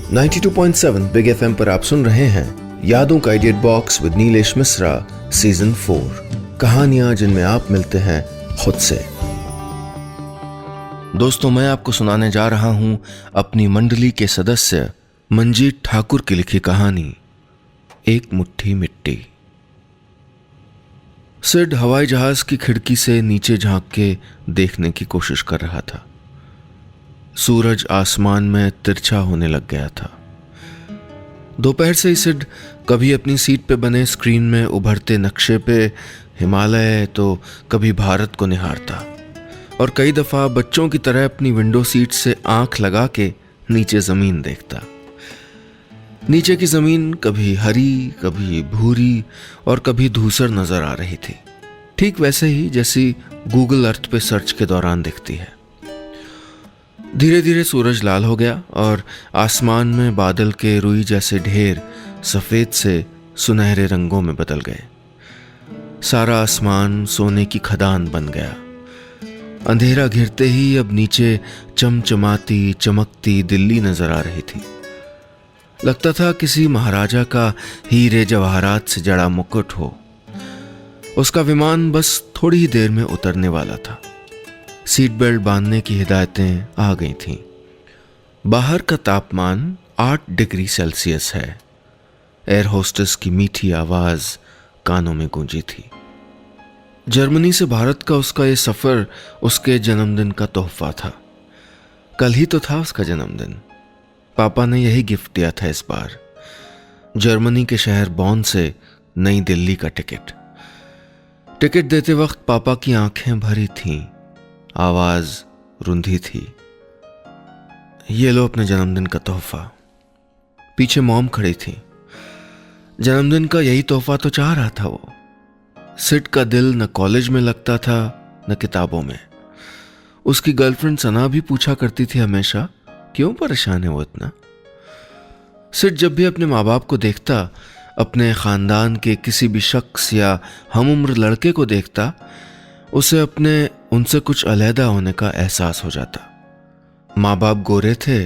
92.7 big FM पर आप सुन रहे हैं यादों का idiot box with Nilesh Mishra season 4। कहानियां जिनमें आप मिलते हैं खुद से। दोस्तों, मैं आपको सुनाने जा रहा हूं अपनी मंडली के सदस्य मंजीत ठाकुर की लिखी कहानी एक मुट्ठी मिट्टी। सिड हवाई जहाज की खिड़की से नीचे झांक के देखने की कोशिश कर रहा था। सूरज आसमान में तिरछा होने लग गया था। दोपहर से ही सिड कभी अपनी सीट पे बने स्क्रीन में उभरते नक्शे पे हिमालय तो कभी भारत को निहारता और कई दफा बच्चों की तरह अपनी विंडो सीट से आंख लगा के नीचे जमीन देखता। नीचे की जमीन कभी हरी, कभी भूरी और कभी धूसर नजर आ रही थी, ठीक वैसे ही जैसी गूगल अर्थ पे सर्च के दौरान दिखती है। धीरे धीरे सूरज लाल हो गया और आसमान में बादल के रुई जैसे ढेर सफेद से सुनहरे रंगों में बदल गए। सारा आसमान सोने की खदान बन गया। अंधेरा घिरते ही अब नीचे चमचमाती चमकती दिल्ली नजर आ रही थी। लगता था किसी महाराजा का हीरे जवाहरात से जड़ा मुकुट हो। उसका विमान बस थोड़ी ही देर में उतरने वाला था। सीट बेल्ट बांधने की हिदायतें आ गई थीं। बाहर का तापमान 8 डिग्री सेल्सियस है। एयर होस्टेस की मीठी आवाज कानों में गूंजी थी। जर्मनी से भारत का उसका ये सफर उसके जन्मदिन का तोहफा था। कल ही तो था उसका जन्मदिन। पापा ने यही गिफ्ट दिया था इस बार, जर्मनी के शहर बॉन से नई दिल्ली का टिकट। टिकट देते वक्त पापा की आंखें भरी थीं, आवाज रुंधी थी। ये लो अपने जन्मदिन का तोहफा। पीछे मॉम खड़ी थी। जन्मदिन का यही तोहफा तो चाह रहा था वो। सिड का दिल न कॉलेज में लगता था न किताबों में। उसकी गर्लफ्रेंड सना भी पूछा करती थी हमेशा, क्यों परेशान है वो इतना। सिड जब भी अपने माँ बाप को देखता, अपने खानदान के किसी भी शख्स या हमउम्र लड़के को देखता, उसे अपने उनसे कुछ अलहदा होने का एहसास हो जाता। माँ बाप गोरे थे,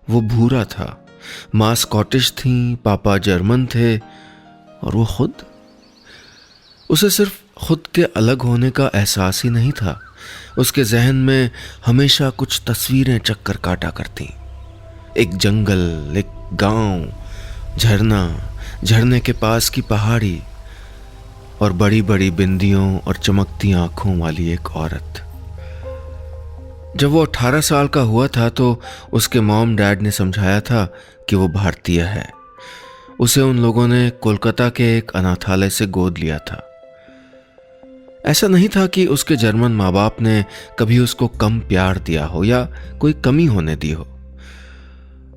वो भूरा था। माँ स्कॉटिश थी, पापा जर्मन थे और वो खुद। उसे सिर्फ खुद के अलग होने का एहसास ही नहीं था, उसके जहन में हमेशा कुछ तस्वीरें चक्कर काटा करती। एक जंगल, एक गांव, झरना, झरने के पास की पहाड़ी और बड़ी बड़ी बिंदियों और चमकती आंखों वाली एक औरत। जब वो 18 साल का हुआ था तो उसके मॉम डैड ने समझाया था कि वो भारतीय है। उसे उन लोगों ने कोलकाता के एक अनाथालय से गोद लिया था। ऐसा नहीं था कि उसके जर्मन माँ बाप ने कभी उसको कम प्यार दिया हो या कोई कमी होने दी हो,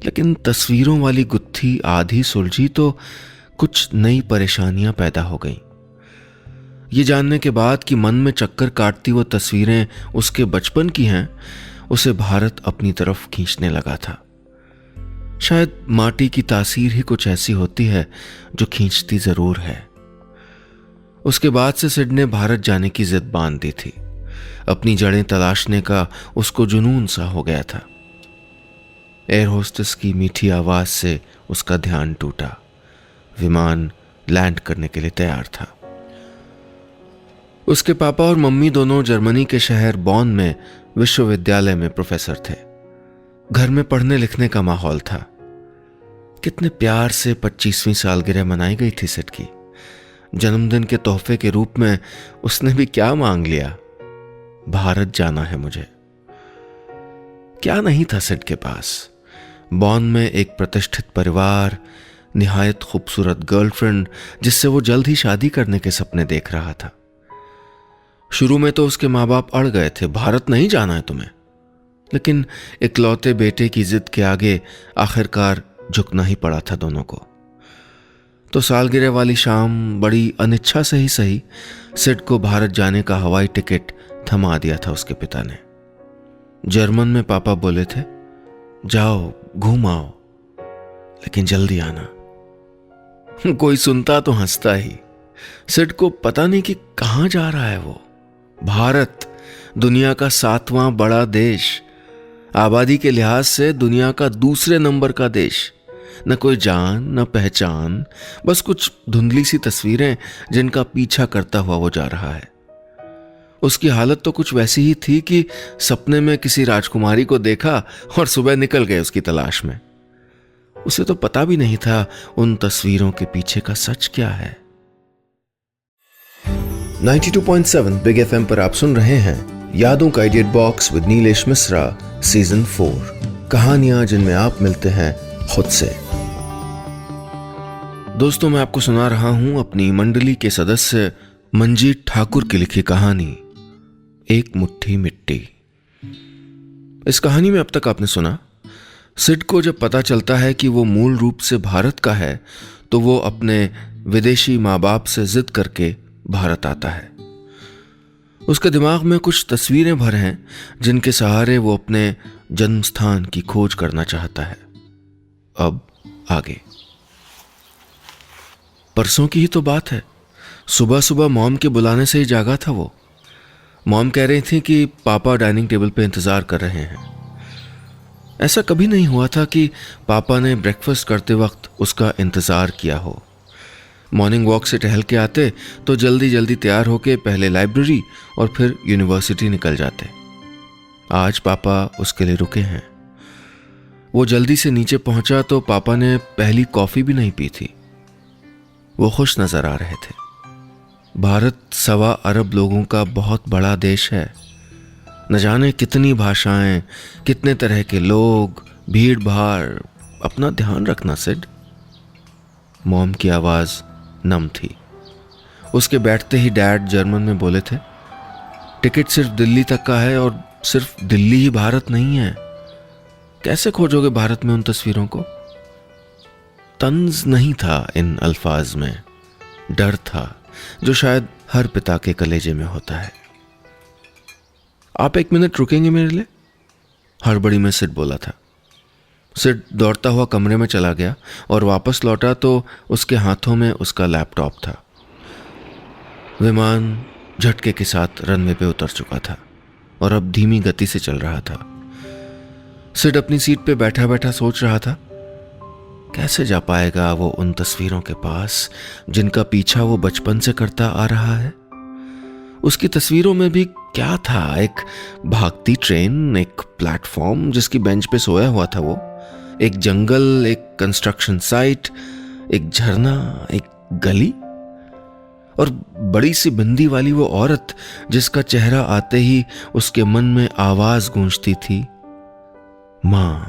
लेकिन तस्वीरों वाली गुत्थी आधी सुलझी तो कुछ नई परेशानियां पैदा हो गईं। ये जानने के बाद कि मन में चक्कर काटती वो तस्वीरें उसके बचपन की हैं, उसे भारत अपनी तरफ खींचने लगा था। शायद माटी की तासीर ही कुछ ऐसी होती है जो खींचती जरूर है। उसके बाद से सिड ने भारत जाने की जिद बांध दी थी। अपनी जड़ें तलाशने का उसको जुनून सा हो गया था। एयर होस्टेस की मीठी आवाज से उसका ध्यान टूटा। विमान लैंड करने के लिए तैयार था। उसके पापा और मम्मी दोनों जर्मनी के शहर बॉन में विश्वविद्यालय में प्रोफेसर थे। घर में पढ़ने लिखने का माहौल था। कितने प्यार से 25वीं सालगिरह मनाई गई थी सिड की। जन्मदिन के तोहफे के रूप में उसने भी क्या मांग लिया, भारत जाना है मुझे। क्या नहीं था सिड के पास। बॉन में एक प्रतिष्ठित परिवार, निहायत खूबसूरत गर्लफ्रेंड जिससे वो जल्द ही शादी करने के सपने देख रहा था। शुरू में तो उसके माँ बाप अड़ गए थे, भारत नहीं जाना है तुम्हें, लेकिन इकलौते बेटे की जिद के आगे आखिरकार झुकना ही पड़ा था दोनों को। तो सालगिरह वाली शाम बड़ी अनिच्छा से ही सही सिड को भारत जाने का हवाई टिकट थमा दिया था उसके पिता ने। जर्मन में पापा बोले थे, जाओ घूम आओ, लेकिन जल्दी आना। कोई सुनता तो हंसता ही। सिड को पता नहीं कि कहां जा रहा है वो। भारत, दुनिया का 7वां बड़ा देश, आबादी के लिहाज से दुनिया का दूसरे नंबर का देश। न कोई जान न पहचान, बस कुछ धुंधली सी तस्वीरें जिनका पीछा करता हुआ वो जा रहा है। उसकी हालत तो कुछ वैसी ही थी कि सपने में किसी राजकुमारी को देखा और सुबह निकल गए उसकी तलाश में। उसे तो पता भी नहीं था उन तस्वीरों के पीछे का सच क्या है। 92.7 बिग एफएम पर आप सुन रहे हैं यादों का edit box with Nilesh Mishra season 4, कहानियां जिनमें आप मिलते हैं खुद से। दोस्तों, मैं आपको सुना रहा हूं अपनी मंडली के सदस्य मंजीत ठाकुर की लिखी कहानी एक मुट्ठी मिट्टी। इस कहानी में अब तक आपने सुना, सिड को जब पता चलता है कि वो मूल रूप से भारत का है तो वो अपने विदेशी माँ बाप से जिद करके भारत आता है। उसके दिमाग में कुछ तस्वीरें भर हैं जिनके सहारे वो अपने जन्म स्थान की खोज करना चाहता है। अब आगे। परसों की ही तो बात है। सुबह सुबह मॉम के बुलाने से ही जागा था वो। मॉम कह रही थी कि पापा डाइनिंग टेबल पे इंतजार कर रहे हैं। ऐसा कभी नहीं हुआ था कि पापा ने ब्रेकफास्ट करते वक्त उसका इंतजार किया हो। मॉर्निंग वॉक से टहल के आते तो जल्दी जल्दी तैयार होके पहले लाइब्रेरी और फिर यूनिवर्सिटी निकल जाते। आज पापा उसके लिए रुके हैं। वो जल्दी से नीचे पहुंचा तो पापा ने पहली कॉफी भी नहीं पी थी। वो खुश नजर आ रहे थे। भारत 1.25 अरब लोगों का बहुत बड़ा देश है। न जाने कितनी भाषाएं, कितने तरह के लोग, भीड़ भाड़। अपना ध्यान रखना सिड। मॉम की आवाज नम थी। उसके बैठते ही डैड जर्मन में बोले थे, टिकट सिर्फ दिल्ली तक का है और सिर्फ दिल्ली ही भारत नहीं है। कैसे खोजोगे भारत में उन तस्वीरों को? तंज नहीं था इन अल्फाज में, डर था जो शायद हर पिता के कलेजे में होता है। आप 1 मिनट रुकेंगे मेरे लिए? हड़बड़ी में सिड बोला था। सिड दौड़ता हुआ कमरे में चला गया और वापस लौटा तो उसके हाथों में उसका लैपटॉप था। विमान झटके के साथ रनवे पे उतर चुका था और अब धीमी गति से चल रहा था। सिड अपनी सीट पे बैठा बैठा सोच रहा था, कैसे जा पाएगा वो उन तस्वीरों के पास जिनका पीछा वो बचपन से करता आ रहा है। उसकी तस्वीरों में भी क्या था? एक भागती ट्रेन, एक प्लेटफॉर्म जिसकी बेंच पे सोया हुआ था वो, एक जंगल, एक कंस्ट्रक्शन साइट, एक झरना, एक गली और बड़ी सी बिंदी वाली वो औरत जिसका चेहरा आते ही उसके मन में आवाज गूंजती थी, मां।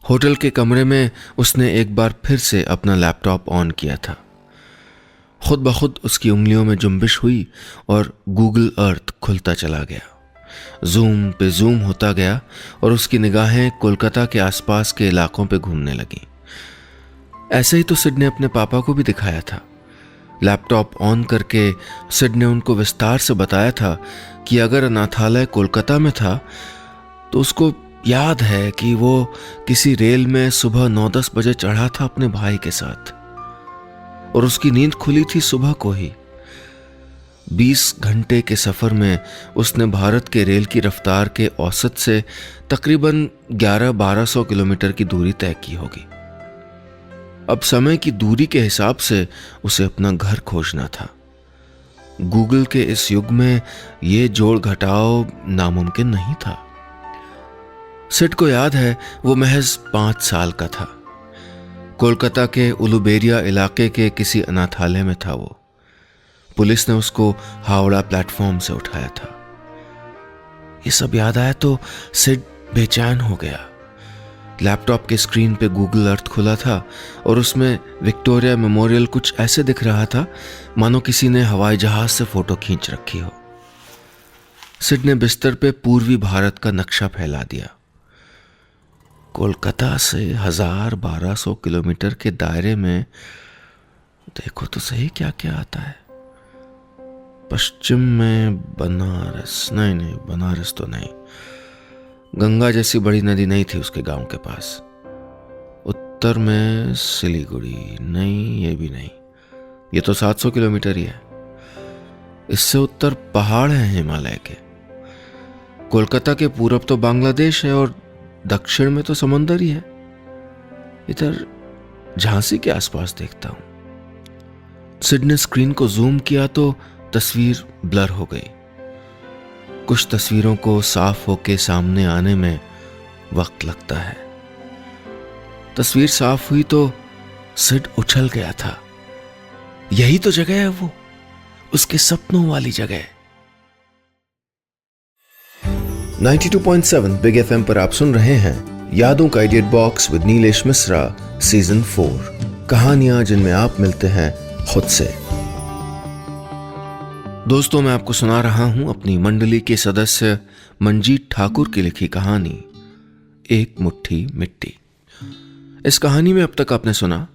होटल के कमरे में उसने एक बार फिर से अपना लैपटॉप ऑन किया था। खुद ब खुद उसकी उंगलियों में जुम्बिश हुई और गूगल अर्थ खुलता चला गया। जूम पे जूम होता गया और उसकी निगाहें कोलकाता के आसपास के इलाकों पे घूमने लगीं। ऐसे ही तो सिड ने अपने पापा को भी दिखाया था। लैपटॉप ऑन करके सिड ने उनको विस्तार से बताया था कि अगर अनाथालय कोलकाता में था तो उसको याद है कि वो किसी रेल में सुबह 9-10 बजे चढ़ा था अपने भाई के साथ और उसकी नींद खुली थी सुबह को ही। 20 घंटे के सफर में उसने भारत के रेल की रफ्तार के औसत से तकरीबन 1100-1200 किलोमीटर की दूरी तय की होगी। अब समय की दूरी के हिसाब से उसे अपना घर खोजना था। गूगल के इस युग में ये जोड़ घटाव नामुमकिन नहीं था। सिड को याद है वो महज 5 साल का था। कोलकाता के उलुबेरिया इलाके के किसी अनाथालय में था वो। पुलिस ने उसको हावड़ा प्लेटफॉर्म से उठाया था। ये सब याद आया तो सिड बेचैन हो गया। लैपटॉप के स्क्रीन पे गूगल अर्थ खुला था और उसमें विक्टोरिया मेमोरियल कुछ ऐसे दिख रहा था मानो किसी ने हवाई जहाज से फोटो खींच रखी हो। सिड ने बिस्तर पे पूर्वी भारत का नक्शा फैला दिया। कोलकाता से 1000-1200 किलोमीटर के दायरे में देखो तो सही क्या क्या आता है। पश्चिम में बनारस, नहीं बनारस तो नहीं, गंगा जैसी बड़ी नदी नहीं थी उसके गांव के पास। उत्तर में सिलीगुड़ी, नहीं ये भी नहीं, ये तो 700 किलोमीटर ही है। इससे उत्तर पहाड़ हैं हिमालय के। कोलकाता के पूरब तो बांग्लादेश है और दक्षिण में तो समंदर ही है। इधर झांसी के आसपास देखता हूं। सिड ने स्क्रीन को जूम किया तो तस्वीर ब्लर हो गई। कुछ तस्वीरों को साफ होके सामने आने में वक्त लगता है। तस्वीर साफ हुई तो सिड उछल गया था। यही तो जगह है, वो उसके सपनों वाली जगह। 92.7 बिग एफएम पर आप सुन रहे हैं यादों का edit box with Nilesh Mishra season 4, कहानियां जिनमें आप मिलते हैं खुद से। दोस्तों, मैं आपको सुना रहा हूं अपनी मंडली के सदस्य मंजीत ठाकुर की लिखी कहानी एक मुट्ठी मिट्टी। इस कहानी में अब तक आपने सुना,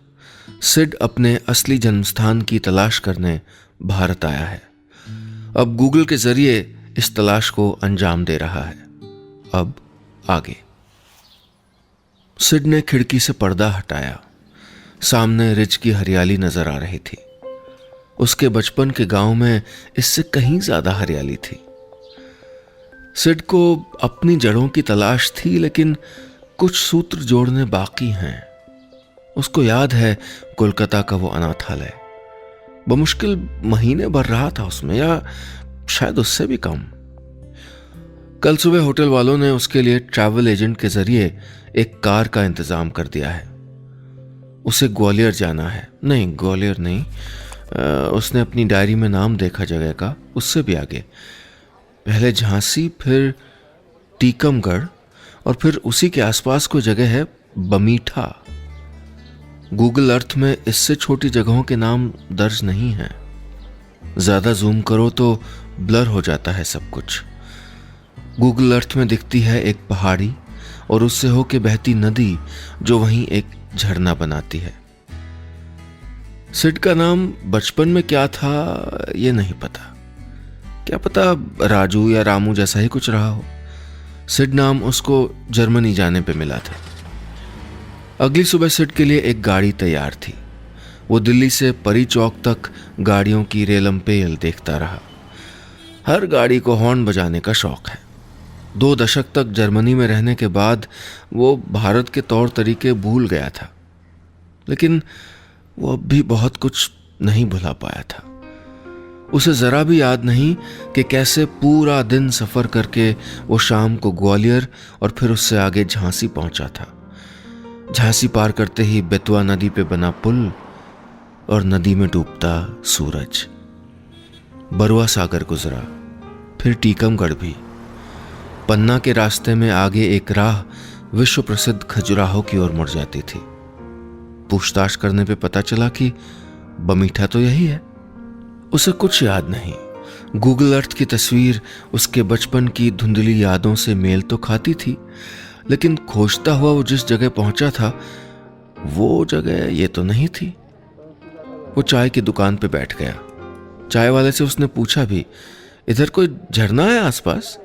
सिड अपने असली जन्मस्थान की तलाश करने भारत आया है। अब गूगल के जरिए इस तलाश को अंजाम दे रहा है। अब आगे। सिड ने खिड़की से पर्दा हटाया। सामने रिज की हरियाली नजर आ रही थी। उसके बचपन के गांव में इससे कहीं ज्यादा हरियाली थी। सिड को अपनी जड़ों की तलाश थी, लेकिन कुछ सूत्र जोड़ने बाकी हैं। उसको याद है कोलकाता का वो अनाथालय। बमुश्किल महीने भर रहा था उसमें, या शायद उससे भी कम। कल सुबह होटल वालों ने उसके लिए ट्रैवल एजेंट के जरिए एक कार का इंतजाम कर दिया है। उसे ग्वालियर जाना है। नहीं, ग्वालियर नहीं, उसने अपनी डायरी में नाम देखा जगह का, उससे भी आगे। पहले झांसी, फिर टीकमगढ़, और फिर उसी के आसपास कोई जगह है बमीठा। गूगल अर्थ में इससे छोटी जगहों के नाम दर्ज नहीं हैं। ज्यादा जूम करो तो ब्लर हो जाता है सब कुछ। गूगल अर्थ में दिखती है एक पहाड़ी और उससे होके बहती नदी, जो वहीं एक झरना बनाती है। सिड का नाम बचपन में क्या था ये नहीं पता। क्या पता राजू या रामू जैसा ही कुछ रहा हो। सिड नाम उसको जर्मनी जाने पे मिला था। अगली सुबह सिड के लिए एक गाड़ी तैयार थी। वो दिल्ली से परी चौक तक गाड़ियों की रेलमपेल देखता रहा। हर गाड़ी को हॉर्न बजाने का शौक है। 2 दशक तक जर्मनी में रहने के बाद वो भारत के तौर तरीके भूल गया था, लेकिन वो अब भी बहुत कुछ नहीं भुला पाया था। उसे जरा भी याद नहीं कि कैसे पूरा दिन सफर करके वो शाम को ग्वालियर और फिर उससे आगे झांसी पहुंचा था। झांसी पार करते ही बेतवा नदी पे बना पुल और नदी में डूबता सूरज। बरुआ सागर गुजरा, फिर टीकमगढ़ भी। पन्ना के रास्ते में आगे एक राह विश्व प्रसिद्ध खजुराहो की ओर मुड़ जाती थी। पूछताछ करने पे पता चला कि बमीठा तो यही है। उसे कुछ याद नहीं। गूगल अर्थ की तस्वीर उसके बचपन की धुंधली यादों से मेल तो खाती थी, लेकिन खोजता हुआ वो जिस जगह पहुंचा था वो जगह ये तो नहीं थी। वो चाय की दुकान पे बैठ गया। चाय वाले से उसने पूछा भी, इधर कोई झरना है आसपास?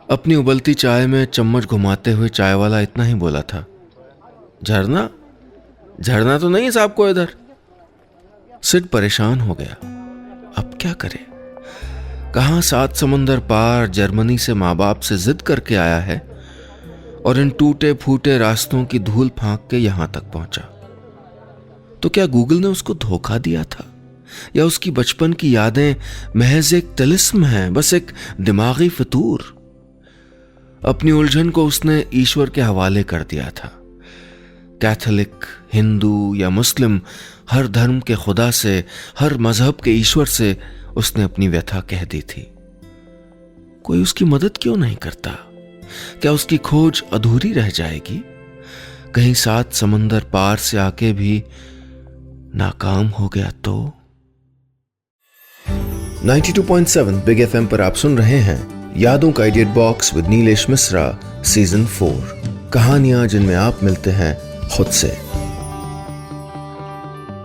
अपनी उबलती चाय में चम्मच घुमाते हुए चाय वाला इतना ही बोला था, झरना? झरना तो नहीं है साहब को इधर। सिड परेशान हो गया। अब क्या करे? कहां 7 समंदर पार जर्मनी से माँ बाप से जिद करके आया है और इन टूटे फूटे रास्तों की धूल फांक के यहां तक पहुंचा। तो क्या गूगल ने उसको धोखा दिया था, या उसकी बचपन की यादें महज एक तिलिस्म हैं, बस एक दिमागी फितूर? अपनी उलझन को उसने ईश्वर के हवाले कर दिया था। कैथोलिक, हिंदू या मुस्लिम, हर धर्म के खुदा से, हर मजहब के ईश्वर से उसने अपनी व्यथा कह दी थी। कोई उसकी मदद क्यों नहीं करता? क्या उसकी खोज अधूरी रह जाएगी? कहीं 7 समंदर पार से आके भी नाकाम हो गया तो? 92.7 बिग एफएम पर आप सुन रहे हैं यादों का edit box with Nilesh Mishra season 4, कहानियां जिनमें आप मिलते हैं खुद से।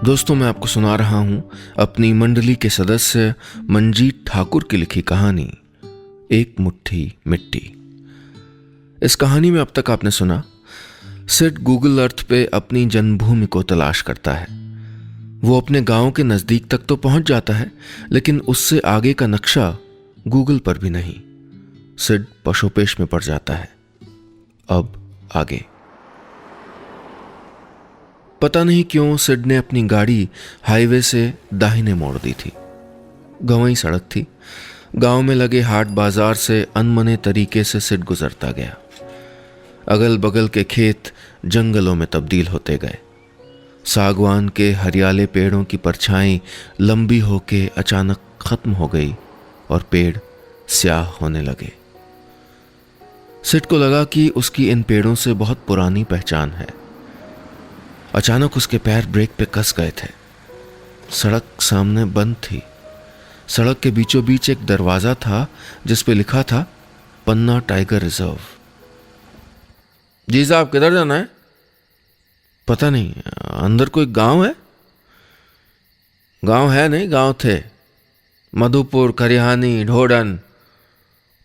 दोस्तों, मैं आपको सुना रहा हूं अपनी मंडली के सदस्य मंजीत ठाकुर की लिखी कहानी एक मुट्ठी मिट्टी। इस कहानी में अब तक आपने सुना, सिड गूगल अर्थ पे अपनी जन्मभूमि को तलाश करता है। वो अपने गांव के नजदीक तक तो पहुंच जाता है, लेकिन उससे आगे का नक्शा गूगल पर भी नहीं। सिड पशोपेश में पड़ जाता है। अब आगे। पता नहीं क्यों सिड ने अपनी गाड़ी हाईवे से दाहिने मोड़ दी थी। गंवई सड़क थी। गांव में लगे हाट बाजार से अनमने तरीके से सिड गुजरता गया। अगल बगल के खेत जंगलों में तब्दील होते गए। सागवान के हरियाले पेड़ों की परछाई लंबी होके अचानक खत्म हो गई और पेड़ स्याह होने लगे। सिड को लगा कि उसकी इन पेड़ों से बहुत पुरानी पहचान है। अचानक उसके पैर ब्रेक पे कस गए थे। सड़क सामने बंद थी। सड़क के बीचों बीच एक दरवाजा था जिस पे लिखा था पन्ना टाइगर रिजर्व। जी साहब, किधर जाना है? पता नहीं, अंदर कोई गांव है? गांव है नहीं, गांव थे। मधुपुर, खरिहानी, ढोडन,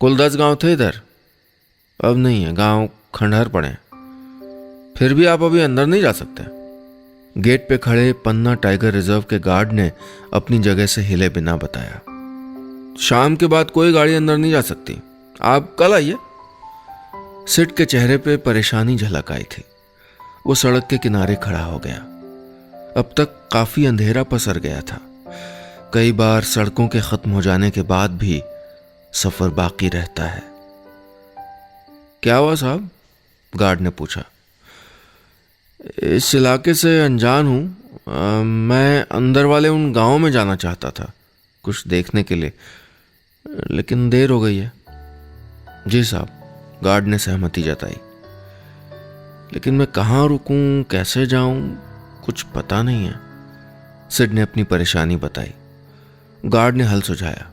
कुल 10 गांव थे इधर। अब नहीं है, गांव खंडहर पड़े। फिर भी आप अभी अंदर नहीं जा सकते। गेट पे खड़े पन्ना टाइगर रिजर्व के गार्ड ने अपनी जगह से हिले बिना बताया, शाम के बाद कोई गाड़ी अंदर नहीं जा सकती, आप कल आइए। सिड के चेहरे पे परेशानी झलक आई थी। वो सड़क के किनारे खड़ा हो गया। अब तक काफी अंधेरा पसर गया था। कई बार सड़कों के खत्म हो जाने के बाद भी सफर बाकी रहता है। क्या हुआ साहब? गार्ड ने पूछा। इस इलाके से अनजान हूं, मैं अंदर वाले उन गांवों में जाना चाहता था कुछ देखने के लिए, लेकिन देर हो गई है। जी साहब, गार्ड ने सहमति जताई। लेकिन मैं कहाँ रुकूं, कैसे जाऊं, कुछ पता नहीं है। सिड ने अपनी परेशानी बताई। गार्ड ने हल सुझाया।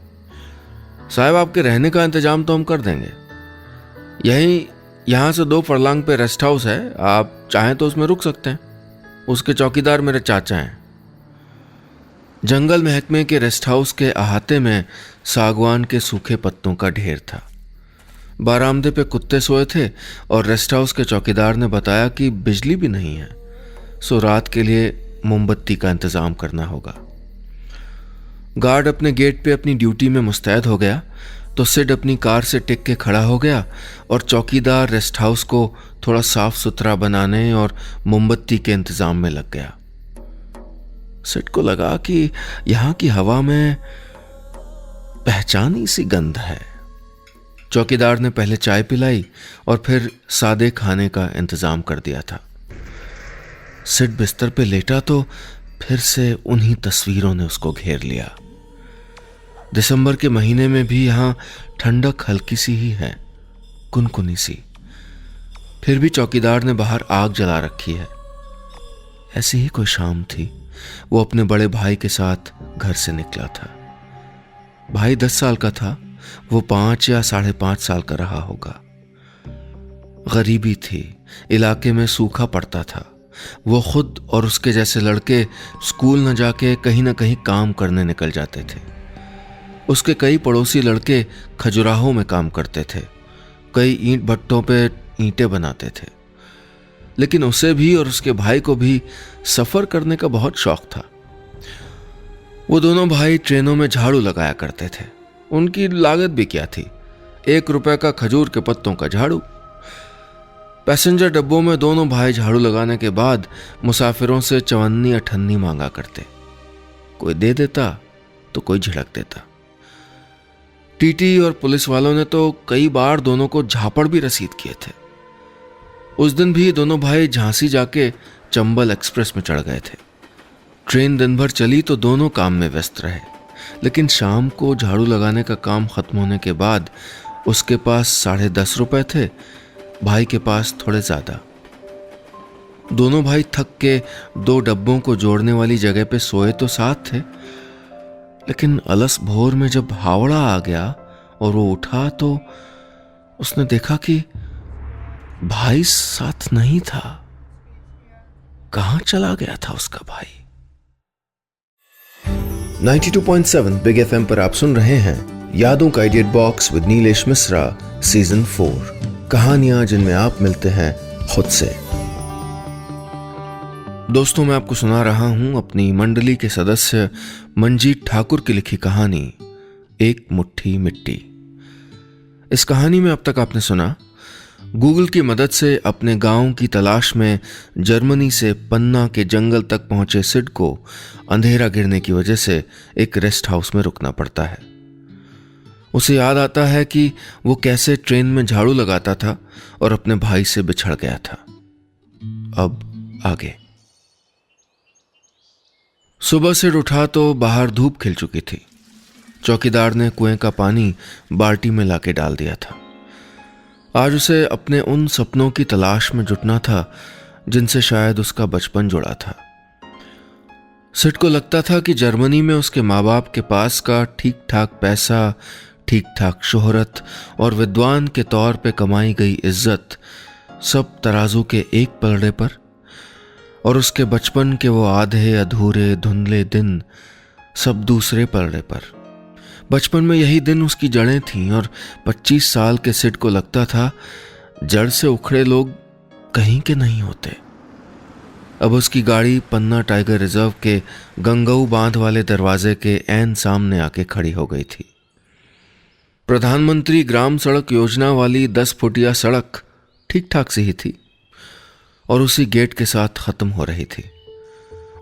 साहब, आपके रहने का इंतजाम तो हम कर देंगे। यहाँ से 2 फरलांग पे रेस्ट हाउस है, आप चाहें तो उसमें रुक सकते हैं। उसके चौकीदार मेरे चाचा हैं। जंगल महकमे के रेस्ट हाउस के अहाते में सागवान के सूखे पत्तों का ढेर था। बारामदे पे कुत्ते सोए थे और रेस्ट हाउस के चौकीदार ने बताया कि बिजली भी नहीं है, सो रात के लिए मोमबत्ती का इंतजाम करना होगा। गार्ड अपने गेट पे अपनी ड्यूटी में मुस्तैद हो गया तो सिड अपनी कार से टिक के खड़ा हो गया और चौकीदार रेस्ट हाउस को थोड़ा साफ सुथरा बनाने और मोमबत्ती के इंतजाम में लग गया। सिड को लगा कि यहां की हवा में पहचानी सी गंध है। चौकीदार ने पहले चाय पिलाई और फिर सादे खाने का इंतजाम कर दिया था। सिड बिस्तर पे लेटा तो फिर से उन्हीं तस्वीरों ने उसको घेर लिया। दिसंबर के महीने में भी यहां ठंडक हल्की सी ही है, कुनकुनी सी। फिर भी चौकीदार ने बाहर आग जला रखी है। ऐसी ही कोई शाम थी। वो अपने बड़े भाई के साथ घर से निकला था। भाई 10 साल का था, वो 5 या 5.5 साल का रहा होगा। गरीबी थी, इलाके में सूखा पड़ता था। वो खुद और उसके जैसे लड़के स्कूल न जाके कहीं ना कहीं काम करने निकल जाते थे। उसके कई पड़ोसी लड़के खजुराहों में काम करते थे, कई ईंट भट्टों पे ईंटें बनाते थे। लेकिन उसे भी और उसके भाई को भी सफर करने का बहुत शौक था। वो दोनों भाई ट्रेनों में झाड़ू लगाया करते थे। उनकी लागत भी क्या थी, 1 रुपए का खजूर के पत्तों का झाड़ू। पैसेंजर डब्बों में दोनों भाई झाड़ू लगाने के बाद मुसाफिरों से चवन्नी अठन्नी मांगा करते। कोई दे देता तो कोई झिड़क देता। टीटी और पुलिस वालों ने तो कई बार दोनों को झापड़ भी रसीद किए थे। उस दिन भी दोनों भाई झांसी जाके चंबल एक्सप्रेस में चढ़ गए थे। ट्रेन दिन भर चली तो दोनों काम में व्यस्त रहे, लेकिन शाम को झाड़ू लगाने का काम खत्म होने के बाद उसके पास 10.5 रुपए थे, भाई के पास थोड़े ज्यादा। दोनों भाई थक के 2 डब्बों को जोड़ने वाली जगह पे सोए तो साथ थे, लेकिन अलस भोर में जब हावड़ा आ गया और वो उठा तो उसने देखा कि भाई साथ नहीं था। कहां चला गया था उसका भाई? 92.7 बिग एफएम पर आप सुन रहे हैं यादों का idiot box with Nilesh Mishra season 4, कहानियां जिनमें आप मिलते हैं खुद से। दोस्तों, मैं आपको सुना रहा हूं अपनी मंडली के सदस्य मंजीत ठाकुर की लिखी कहानी एक मुट्ठी मिट्टी। इस कहानी में अब तक आपने सुना, गूगल की मदद से अपने गांव की तलाश में जर्मनी से पन्ना के जंगल तक पहुंचे सिड को अंधेरा गिरने की वजह से एक रेस्ट हाउस में रुकना पड़ता है। उसे याद आता है कि वो कैसे ट्रेन में झाड़ू लगाता था और अपने भाई से बिछड़ गया था। अब आगे। सुबह सिड उठा तो बाहर धूप खिल चुकी थी। चौकीदार ने कुएं का पानी बाल्टी में लाके डाल दिया था। आज उसे अपने उन सपनों की तलाश में जुटना था जिनसे शायद उसका बचपन जुड़ा था। सिड को लगता था कि जर्मनी में उसके माँ बाप के पास का ठीक ठाक पैसा, ठीक ठाक शोहरत और विद्वान के तौर पे कमाई गई इज्जत सब तराजू के एक पलड़े पर, और उसके बचपन के वो आधे अधूरे धुंधले दिन सब दूसरे पलड़े पर। बचपन में यही दिन उसकी जड़ें थीं और 25 साल के सिड को लगता था जड़ से उखड़े लोग कहीं के नहीं होते। अब उसकी गाड़ी पन्ना टाइगर रिजर्व के गंगऊ बांध वाले दरवाजे के ऐन सामने आके खड़ी हो गई थी। प्रधानमंत्री ग्राम सड़क योजना वाली 10 फुटिया सड़क ठीक ठाक सी ही थी और उसी गेट के साथ खत्म हो रही थी।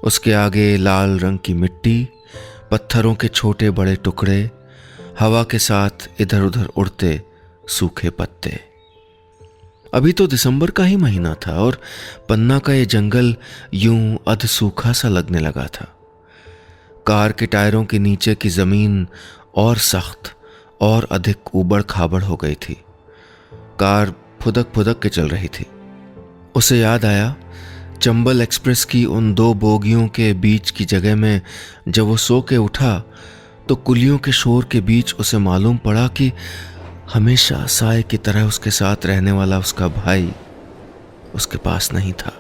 उसके आगे लाल रंग की मिट्टी, पत्थरों के छोटे बड़े टुकड़े, हवा के साथ इधर उधर उड़ते सूखे पत्ते। अभी तो दिसंबर का ही महीना था और पन्ना का ये जंगल यूं अध सूखा सा लगने लगा था। कार के टायरों के नीचे की जमीन और सख्त और अधिक ऊबड़ खाबड़ हो गई थी। कार फुदक फुदक के चल रही थी। उसे याद आया चंबल एक्सप्रेस की उन 2 बोगियों के बीच की जगह में जब वो सो के उठा तो कुलियों के शोर के बीच उसे मालूम पड़ा कि हमेशा साए की तरह उसके साथ रहने वाला उसका भाई उसके पास नहीं था।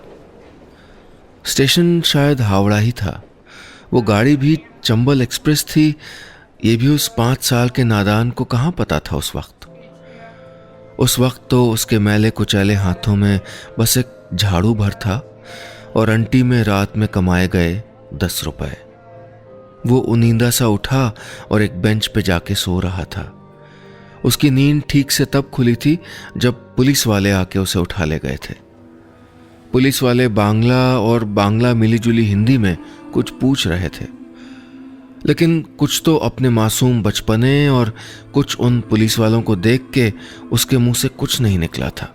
स्टेशन शायद हावड़ा ही था। वो गाड़ी भी चंबल एक्सप्रेस थी, ये भी उस 5 साल के नादान को कहाँ पता था उस वक्त। उस वक्त तो उसके मैले कुचैले हाथों में बस एक झाड़ू भर था और अंटी में रात में कमाए गए 10 रुपए। वो उनींदा सा उठा और एक बेंच पे जाके सो रहा था। उसकी नींद ठीक से तब खुली थी जब पुलिस वाले आके उसे उठा ले गए थे। पुलिस वाले बांग्ला मिली जुली हिंदी में कुछ पूछ रहे थे, लेकिन कुछ तो अपने मासूम बचपने और कुछ उन पुलिस वालों को देख के उसके मुंह से कुछ नहीं निकला था।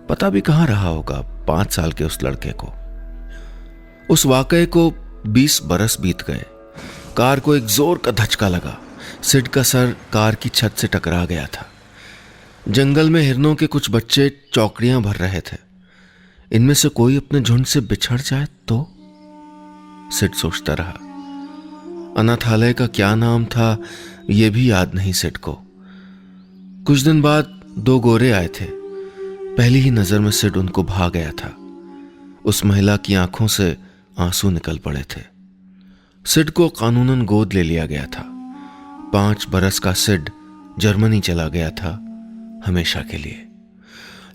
पता भी कहाँ रहा होगा 5 साल के उस लड़के को। उस वाकये को 20 बरस बीत गए। कार को एक जोर का धचका लगा। सिड का सर कार की छत से टकरा गया था। जंगल में हिरनों के कुछ बच्चे चौकड़ियां भर रहे थे। इनमें से कोई अपने झुंड से बिछड़ जाए तो? सिड सोचता रहा। अनाथालय का क्या नाम था यह भी याद नहीं सिड को। कुछ दिन बाद 2 गोरे आए थे। पहली ही नजर में सिड उनको भा गया था। उस महिला की आंखों से आंसू निकल पड़े थे। सिड को कानूनन गोद ले लिया गया था। 5 बरस का सिड जर्मनी चला गया था हमेशा के लिए,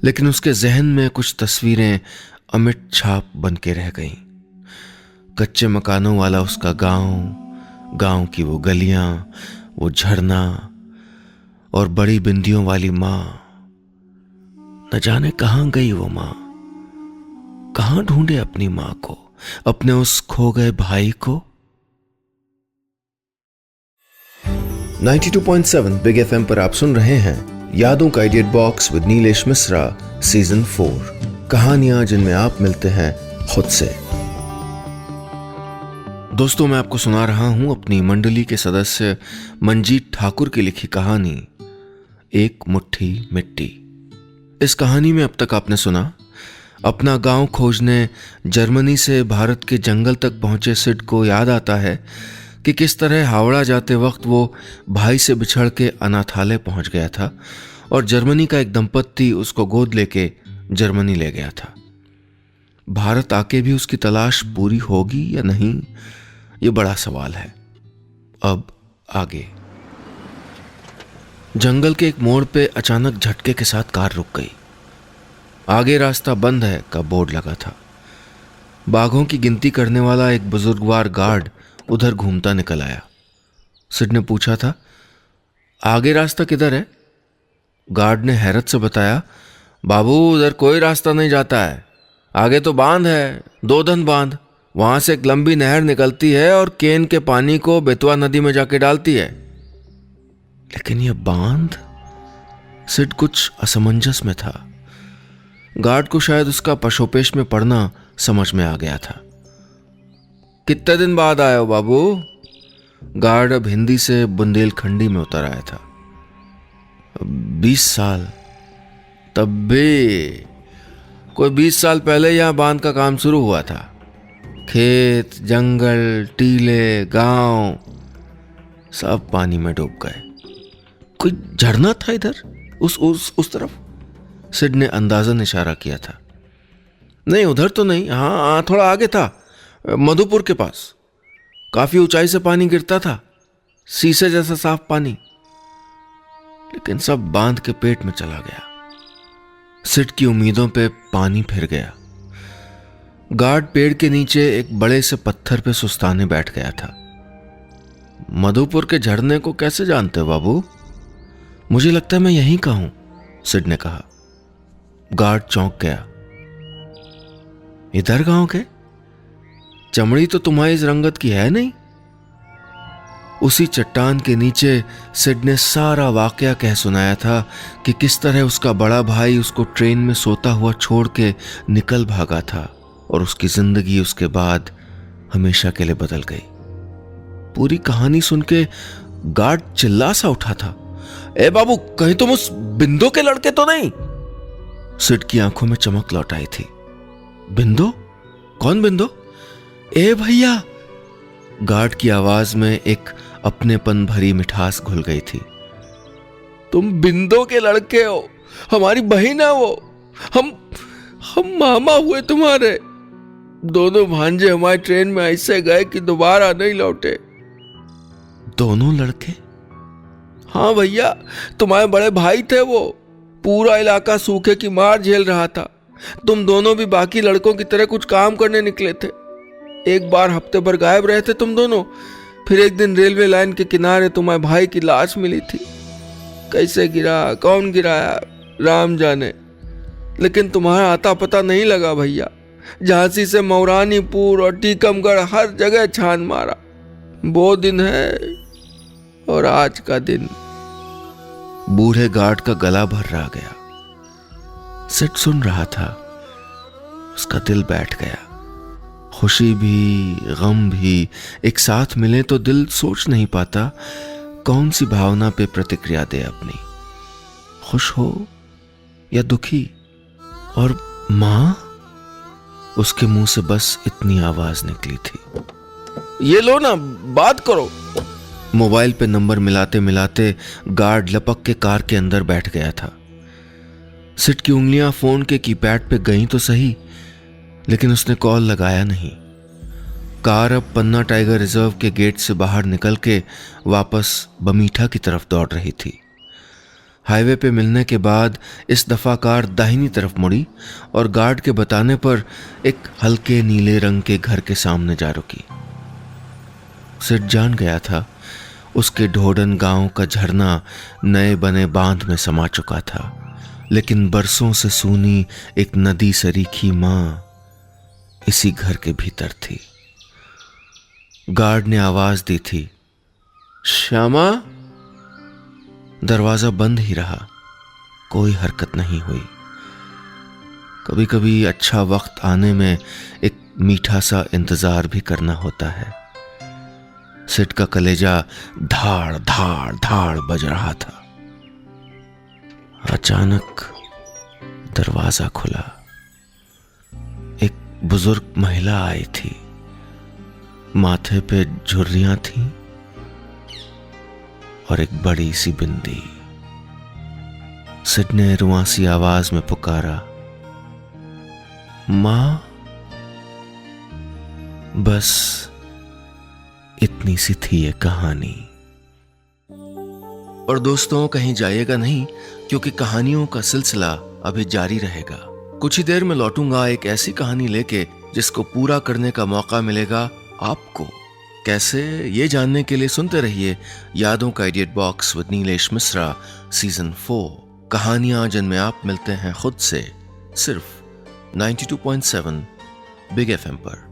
लेकिन उसके जहन में कुछ तस्वीरें अमिट छाप बन के रह गईं। कच्चे मकानों वाला उसका गांव की वो गलियां, वो झरना और बड़ी बिंदियों वाली मां। न जाने कहां गई वो मां, कहां ढूंढे अपनी मां को, अपने उस खो गए भाई को। 92.7 बिग एफएम पर आप सुन रहे हैं यादों का idiot box with Nilesh Mishra season 4, कहानियां जिनमें आप मिलते हैं खुद से। दोस्तों, मैं आपको सुना रहा हूं अपनी मंडली के सदस्य मंजीत ठाकुर की लिखी कहानी एक मुट्ठी मिट्टी। इस कहानी में अब तक आपने सुना अपना गांव खोजने जर्मनी से भारत के जंगल तक पहुंचे सिड को याद आता है कि किस तरह हावड़ा जाते वक्त वो भाई से बिछड़ के अनाथालय पहुंच गया था और जर्मनी का एक दंपत्ति उसको गोद लेके जर्मनी ले गया था। भारत आके भी उसकी तलाश पूरी होगी या नहीं, ये बड़ा सवाल है। अब आगे। जंगल के एक मोड़ पे अचानक झटके के साथ कार रुक गई। आगे रास्ता बंद है का बोर्ड लगा था। बाघों की गिनती करने वाला एक बुजुर्गवार गार्ड उधर घूमता निकल आया। सिड ने पूछा था, आगे रास्ता किधर है? गार्ड ने हैरत से बताया, बाबू उधर कोई रास्ता नहीं जाता है, आगे तो बांध है, दोधन बांध। वहां से एक लंबी नहर निकलती है और केन के पानी को बेतवा नदी में जाके डालती है। लेकिन यह बांध? सिड कुछ असमंजस में था। गार्ड को शायद उसका पशोपेश में पड़ना समझ में आ गया था। कितने दिन बाद आए हो बाबू? गार्ड अब हिंदी से बुंदेलखंडी में उतर आया था। 20 साल। तब भी कोई 20 साल पहले यहां बांध का काम शुरू हुआ था। खेत, जंगल, टीले, गांव सब पानी में डूब गए। कोई झरना था इधर, उस तरफ? सिड ने अंदाजन इशारा किया था। नहीं, उधर तो नहीं। हाँ, थोड़ा आगे था, मधुपुर के पास। काफी ऊंचाई से पानी गिरता था, शीशे जैसा साफ पानी। लेकिन सब बांध के पेट में चला गया। सिड की उम्मीदों पे पानी फिर गया। गार्ड पेड़ के नीचे एक बड़े से पत्थर पे सुस्ताने बैठ गया था। मधुपुर के झरने को कैसे जानते हो बाबू? मुझे लगता है मैं यहीं का हूं, सिड ने कहा। गार्ड चौंक गया। इधर गांव के? चमड़ी तो तुम्हारी इस रंगत की है नहीं। उसी चट्टान के नीचे सिड ने सारा वाकया कह सुनाया था कि किस तरह उसका बड़ा भाई उसको ट्रेन में सोता हुआ छोड़ के निकल भागा था और उसकी जिंदगी उसके बाद हमेशा के लिए बदल गई। पूरी कहानी सुन के गार्ड चिल्ला सा उठा था, ए बाबू, कहीं तुम उस बिंदु के लड़के तो नहीं? सिड की आंखों में चमक लौट आई थी। बिंदु? कौन बिंदु? ए भैया! गार्ड की आवाज में एक अपनेपन भरी मिठास घुल गई थी। तुम बिंदु के लड़के हो, हमारी बहन है वो। हम मामा हुए तुम्हारे। दोनों भांजे हमारी ट्रेन में ऐसे गए कि दोबारा नहीं लौटे। दोनों लड़के? हाँ भैया, तुम्हारे बड़े भाई थे वो। पूरा इलाका सूखे की मार झेल रहा था। तुम दोनों भी बाकी लड़कों की तरह कुछ काम करने निकले थे। एक बार हफ्ते भर गायब रहे थे तुम दोनों। फिर एक दिन रेलवे लाइन के किनारे तुम्हारे भाई की लाश मिली थी। कैसे गिरा, कौन गिराया, राम जाने। लेकिन तुम्हारा आता पता नहीं लगा भैया। झांसी से मौरानीपुर और टीकमगढ़ हर जगह छान मारा। वो दिन है और आज का दिन। बूढ़े गार्ड का गला भर रहा गया। सिड सुन रहा था। उसका दिल बैठ गया। खुशी भी, गम भी एक साथ मिले तो दिल सोच नहीं पाता कौन सी भावना पे प्रतिक्रिया दे अपनी। खुश हो या दुखी? और मां? उसके मुंह से बस इतनी आवाज निकली थी, ये लो ना, बात करो। मोबाइल पे नंबर मिलाते मिलाते गार्ड लपक के कार के अंदर बैठ गया था। सिड की उंगलियां फोन के कीपैड पे गईं तो सही, लेकिन उसने कॉल लगाया नहीं। कार अब पन्ना टाइगर रिजर्व के गेट से बाहर निकल के वापस बमीठा की तरफ दौड़ रही थी। हाईवे पे मिलने के बाद इस दफा कार दाहिनी तरफ मुड़ी और गार्ड के बताने पर एक हल्के नीले रंग के घर के सामने जा रुकी। सिड जान गया था उसके ढोडन गांव का झरना नए बने बांध में समा चुका था, लेकिन बरसों से सूनी एक नदी सरीखी मां इसी घर के भीतर थी। गार्ड ने आवाज दी थी, श्यामा। दरवाजा बंद ही रहा, कोई हरकत नहीं हुई। कभी कभी अच्छा वक्त आने में एक मीठा सा इंतजार भी करना होता है। सिड का कलेजा धाड़ धाड़ धाड़ बज रहा था। अचानक दरवाजा खुला। एक बुजुर्ग महिला आई थी। माथे पे झुर्रियां थीं और एक बड़ी सी बिंदी। सिड ने रुआंसी आवाज में पुकारा, मां। बस इतनी सी थी ये कहानी। और दोस्तों, कहीं जाइएगा नहीं, क्योंकि कहानियों का सिलसिला अभी जारी रहेगा। कुछ ही देर में लौटूंगा एक ऐसी कहानी लेके जिसको पूरा करने का मौका मिलेगा आपको। कैसे, ये जानने के लिए सुनते रहिए यादों का idiot box with Nilesh Mishra season 4। कहानियां जिनमें आप मिलते हैं खुद से, सिर्फ 92.7 बिग एफएम पर।